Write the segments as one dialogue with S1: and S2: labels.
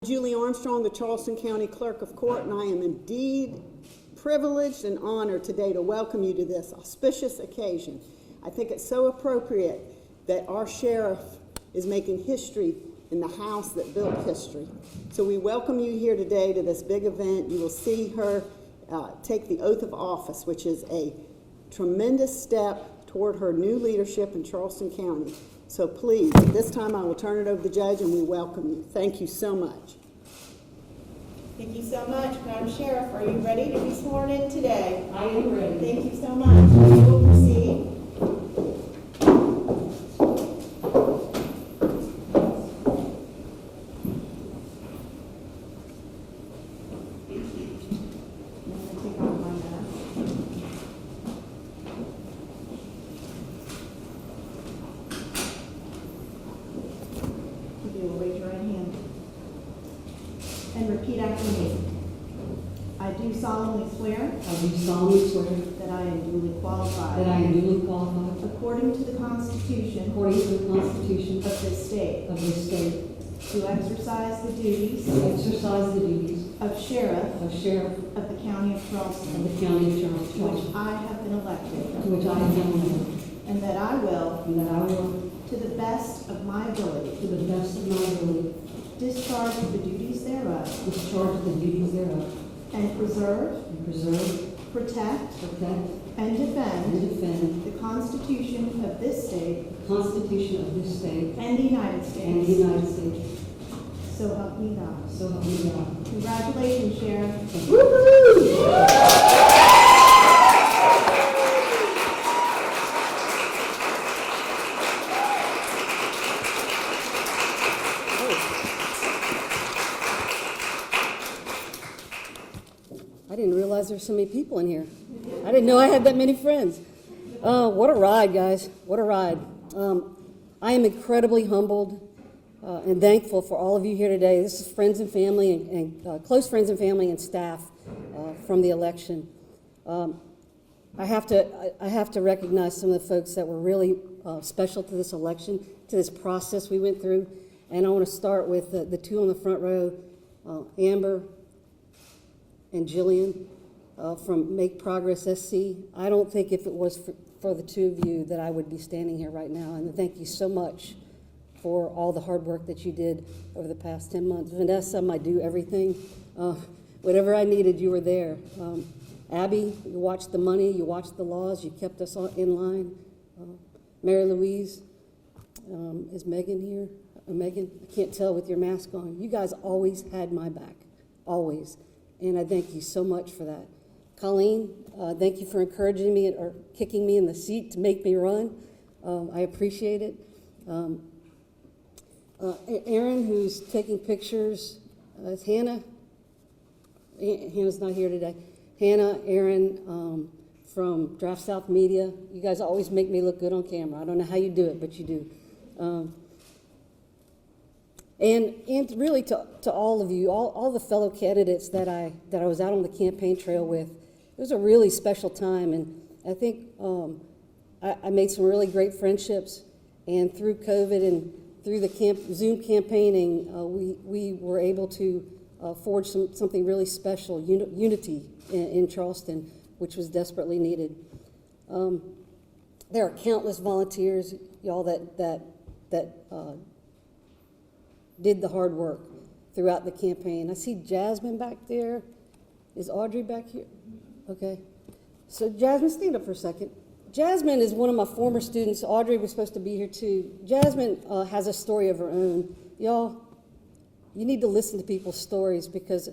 S1: Julie Armstrong, the Charleston County Clerk of Court, and I am indeed privileged and honored today to welcome you to this auspicious occasion. I think it's so appropriate that our sheriff is making history in the house that built history. So we welcome you here today to this big event. You will see her take the oath of office, which is a tremendous step toward her new leadership in Charleston County. So please, at this time I will turn it over to the judge and we welcome you. Thank you so much.
S2: Thank you so much, Madam Sheriff. Are you ready to be sworn in today?
S3: I am ready.
S2: Thank you so much. We will proceed. Repeat after me. I do solemnly swear.
S3: I do solemnly swear
S2: that I am duly qualified.
S3: that I am duly qualified,
S2: according to the Constitution.
S3: according to the Constitution
S2: of this state.
S3: of this state,
S2: To exercise the duties.
S3: to exercise the duties
S2: of sheriff.
S3: of sheriff
S2: of the county of
S3: of
S2: Charleston.
S3: the county of
S2: To
S3: Charleston,
S2: which I have been elected.
S3: to which I have been elected,
S2: And that I will,
S3: and that I will,
S2: to the best of my ability,
S3: to the best of my ability,
S2: discharge the duties thereof.
S3: discharge the duties thereof,
S2: And preserve,
S3: and preserve,
S2: protect,
S3: protect,
S2: and
S3: and
S2: defend
S3: defend
S2: the Constitution of this state
S3: the Constitution of this state
S2: and the United
S3: and the
S2: States.
S3: United States.
S2: So help me God.
S3: So help me God.
S2: Congratulations, Sheriff.
S4: I didn't realize there's so many people in here. I didn't know I had that many friends. What a ride, guys. What a ride. I am incredibly humbled and thankful for all of you here today. This is friends and family and close friends and family and staff from the election. I have to recognize some of the folks that were really special to this election, to this process we went through. And I want to start with the two on the front row, Amber and Jillian from Make Progress SC. I don't think if it was for the two of you that I would be standing here right now. And thank you so much for all the hard work that you did over the past 10 months. Vanessa, my do everything. Whatever I needed, you were there. Abby, you watched the money, you watched the laws, you kept us all in line. Mary Louise, is Megan here? Megan, I can't tell with your mask on. You guys always had my back, always. And I thank you so much for that. Colleen, thank you for encouraging me or kicking me in the seat to make me run. I appreciate it. Aaron, who's taking pictures, is Hannah? Hannah's not here today. Hannah, Aaron from Draft South Media. You guys always make me look good on camera. I don't know how you do it, but you do. And really to all of you, all the fellow candidates that I was out on the campaign trail with, it was a really special time, and I think I made some really great friendships, and through COVID and through the Zoom campaigning, we were able to forge something really special, unity in Charleston, which was desperately needed. There are countless volunteers, y'all, that did the hard work throughout the campaign. I see Jasmine back there. Is Audrey back here? Okay. So Jasmine, stand up for a second. Jasmine is one of my former students. Audrey was supposed to be here too. Jasmine has a story of her own. Y'all, you need to listen to people's stories because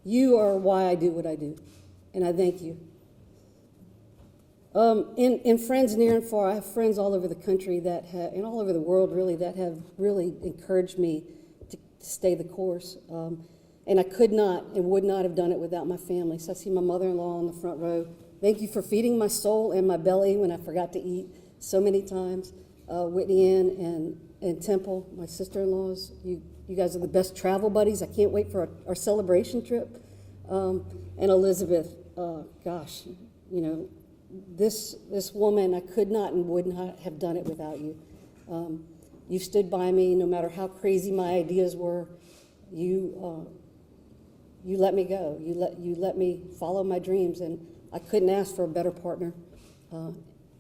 S4: you are why I do what I do. And I thank you. In friends near and far, I have friends all over the country that have, and all over the world really, that have really encouraged me to stay the course. And I could not and would not have done it without my family. So I see my mother-in-law on the front row. Thank you for feeding my soul and my belly when I forgot to eat so many times. Whitney Ann and Temple, my sister-in-laws, you guys are the best travel buddies. I can't wait for our celebration trip. And Elizabeth, gosh, you know, this woman, I could not and would not have done it without you. You stood by me no matter how crazy my ideas were. You let me go. You let me follow my dreams, and I couldn't ask for a better partner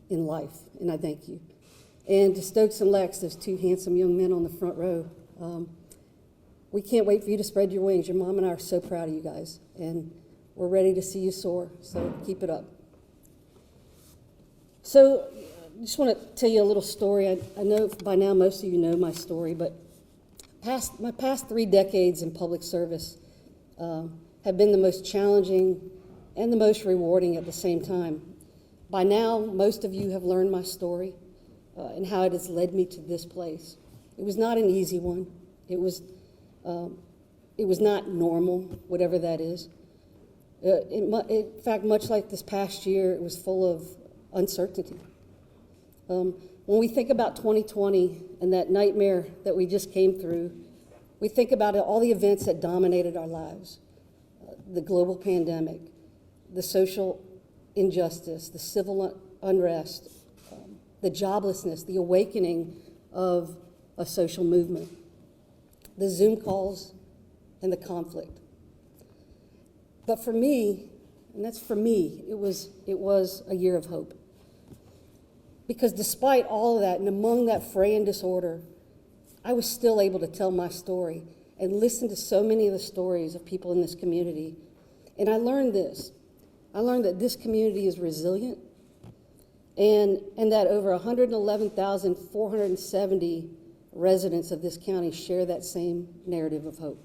S4: in life, and I thank you. And to Stokes and Lex, those two handsome young men on the front row, we can't wait for you to spread your wings. Your mom and I are so proud of you guys, and we're ready to see you soar, so keep it up. So I just want to tell you a little story. I know by now most of you know my story, but my past 3 decades in public service have been the most challenging and the most rewarding at the same time. By now, most of you have learned my story and how it has led me to this place. It was not an easy one. It was not normal, whatever that is. In fact, much like this past year, it was full of uncertainty. When we think about 2020 and that nightmare that we just came through, we think about all the events that dominated our lives. The global pandemic, the social injustice, the civil unrest, the joblessness, the awakening of a social movement, the Zoom calls, and the conflict. But for me, and that's for me, it was a year of hope. Because despite all of that, and among that fray and disorder, I was still able to tell my story and listen to so many of the stories of people in this community. And I learned this. I learned that this community is resilient, and that over 111,470 residents of this county share that same narrative of hope.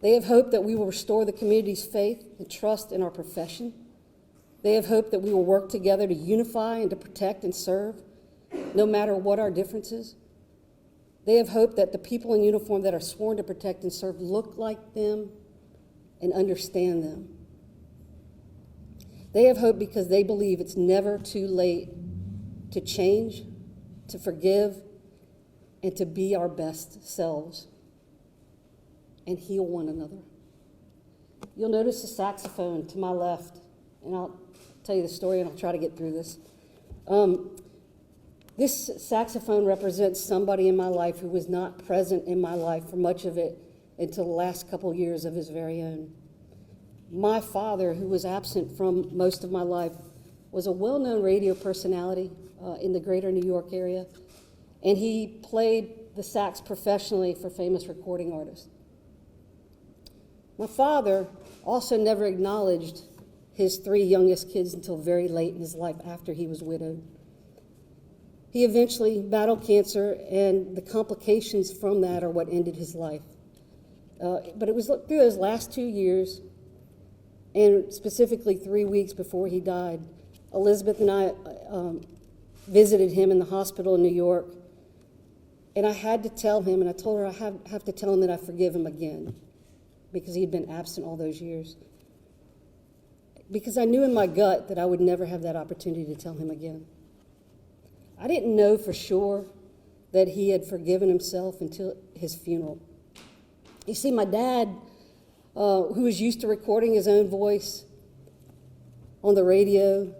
S4: They have hope that we will restore the community's faith and trust in our profession. They have hope that we will work together to unify and to protect and serve, no matter what our differences. They have hope that the people in uniform that are sworn to protect and serve look like them and understand them. They have hope because they believe it's never too late to change, to forgive, and to be our best selves and heal one another. You'll notice a saxophone to my left, and I'll tell you the story and I'll try to get through this. This saxophone represents somebody in my life who was not present in my life for much of it until the last couple years of his very own. My father, who was absent from most of my life, was a well-known radio personality in the greater New York area, and he played the sax professionally for famous recording artists. My father also never acknowledged his 3 youngest kids until very late in his life after he was widowed. He eventually battled cancer, and the complications from that are what ended his life. But it was through those last 2 years, and specifically 3 weeks before he died, Elizabeth and I visited him in the hospital in New York, and I had to tell him, and I told her I have to tell him that I forgive him again, because he had been absent all those years. Because I knew in my gut that I would never have that opportunity to tell him again. I didn't know for sure that he had forgiven himself until his funeral. You see, my dad, who was used to recording his own voice on the radio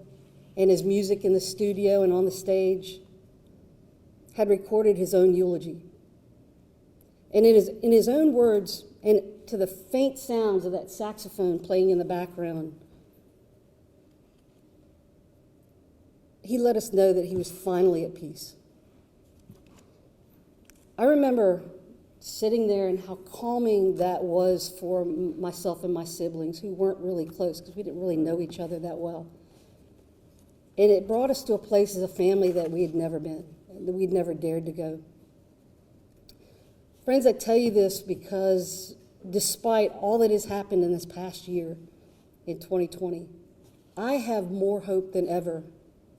S4: and his music in the studio and on the stage, had recorded his own eulogy. And in his own words, and to the faint sounds of that saxophone playing in the background, he let us know that he was finally at peace. I remember sitting there and how calming that was for myself and my siblings, who weren't really close because we didn't really know each other that well. And it brought us to a place as a family that we had never been, that we'd never dared to go. Friends, I tell you this because despite all that has happened in this past year, in 2020, I have more hope than ever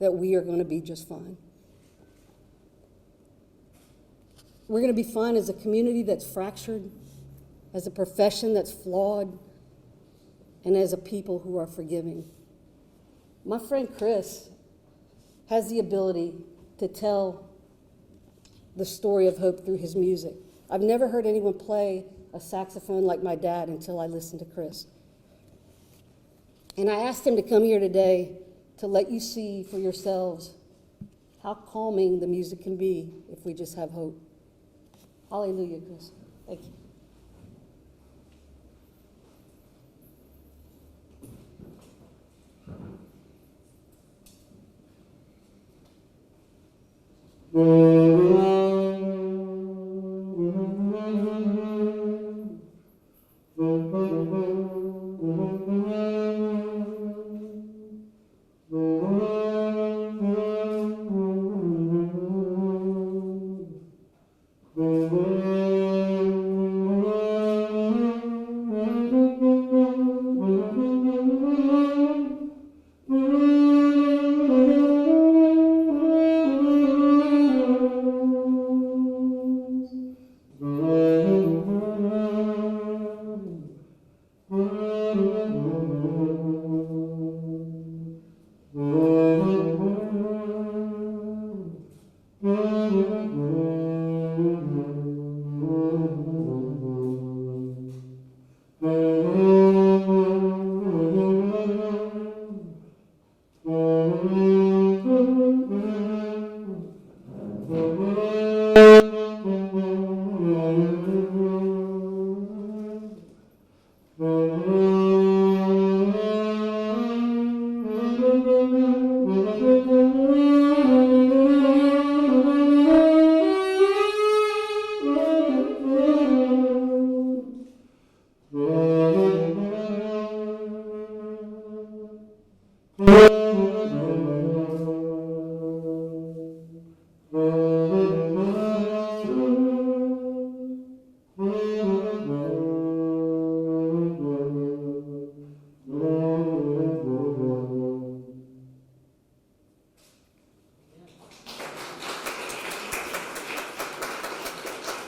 S4: that we are going to be just fine. We're going to be fine as a community that's fractured, as a profession that's flawed, and as a people who are forgiving. My friend Chris has the ability to tell the story of hope through his music. I've never heard anyone play a saxophone like my dad until I listened to Chris. And I asked him to come here today to let you see for yourselves how calming the music can be if we just have hope. Hallelujah, Chris. Thank you.